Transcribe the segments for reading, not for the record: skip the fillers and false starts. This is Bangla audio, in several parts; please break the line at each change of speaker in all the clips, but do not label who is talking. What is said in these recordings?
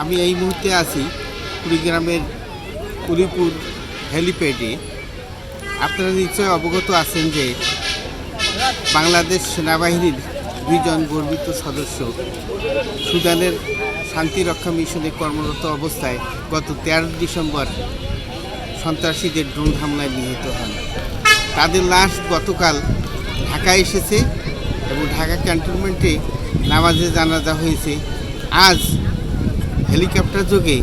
আমি এই মুহূর্তে আছি কুড়িগ্রামের উলিপুর হেলিপ্যাডে। আপনারা নিশ্চয় অবগত আছেন যে বাংলাদেশ সেনাবাহিনীর 2 জন গর্বিত সদস্য সুদানের শান্তিরক্ষা মিশনে কর্মরত অবস্থায় গত 13 ডিসেম্বর সন্ত্রাসীদের ড্রোন হামলায় নিহত হন। তাদের লাশ গতকাল ঢাকায় এসেছে এবং ঢাকা ক্যান্টনমেন্টে নামাজে জানাজা হয়েছে। আজ হেলিকপ্টার যোগে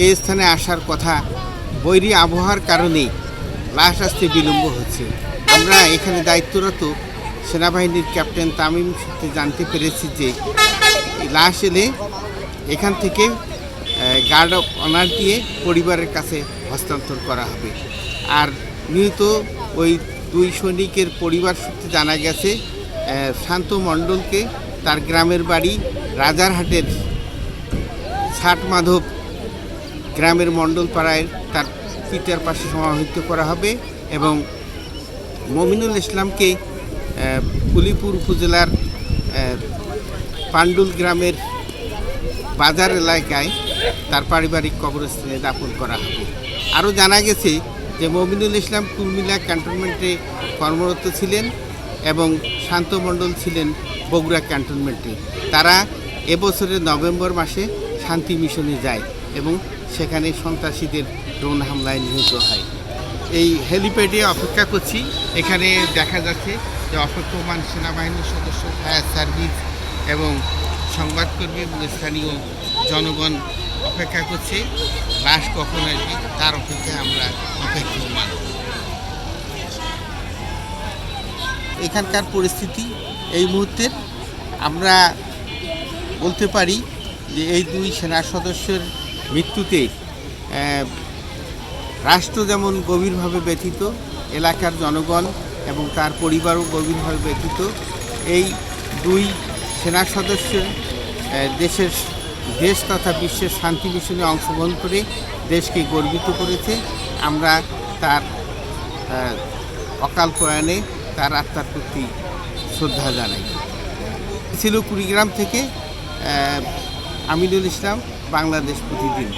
এই স্থানে আসার কথা, বৈরী আবহাওয়ার কারণে লাশ আসতে বিলম্ব হচ্ছে। আমরা এখানে দায়িত্বরত সেনাবাহিনীর ক্যাপ্টেন তামিম সূত্রে জানতে পেরেছি যে লাশ এলে এখান থেকে গার্ড অফ অনার দিয়ে পরিবারের কাছে হস্তান্তর করা হবে। আর নিহত ওই 2 সৈনিকের পরিবার সূত্রে জানা গেছে শান্ত মণ্ডলকে তার গ্রামের বাড়ি রাজারহাটের ষাট মাধব গ্রামের মণ্ডলপাড়ায় তার পিতার পাশে সমাহিত করা হবে এবং মমিনুল ইসলামকে উলিপুর উপজেলার পান্ডুল গ্রামের বাজার এলাকায় তার পারিবারিক কবরস্থানে দাফন করা হবে। আরও জানা গেছে যে মমিনুল ইসলাম কুমিল্লা ক্যান্টনমেন্টে কর্মরত ছিলেন এবং শান্ত মণ্ডল ছিলেন বগুড়া ক্যান্টনমেন্টে। তারা এবছরের নভেম্বর মাসে শান্তি মিশনে যায় এবং সেখানে সন্ত্রাসীদের ড্রোন হামলায় নিহত হয়। এই হেলিপ্যাডে অপেক্ষা করছি। এখানে দেখা যাচ্ছে যে অপেক্ষমান সেনাবাহিনীর সদস্য, ফায়ার সার্ভিস এবং সংবাদকর্মী এবং স্থানীয় জনগণ অপেক্ষা করছে। লাশ কখন আসবে তার অপেক্ষায় আমরা অপেক্ষমান। এখানকার পরিস্থিতি এই মুহূর্তের আমরা বলতে পারি যে এই 2 সেনা সদস্যের মৃত্যুতে রাষ্ট্র যেমন গভীরভাবে ব্যথিত, এলাকার জনগণ এবং তার পরিবারও গভীরভাবে ব্যথিত। এই 2 সেনা সদস্যের দেশ তথা বিশ্বের শান্তি মিশনে অংশগ্রহণ করে দেশকে গর্বিত করেছে। আমরা তার অকাল প্রয়াণে তার আত্মার প্রতি শ্রদ্ধা জানাই। ছিল কুড়িগ্রাম থেকে আমিনুল ইসলাম, বাংলাদেশ প্রতিদিন।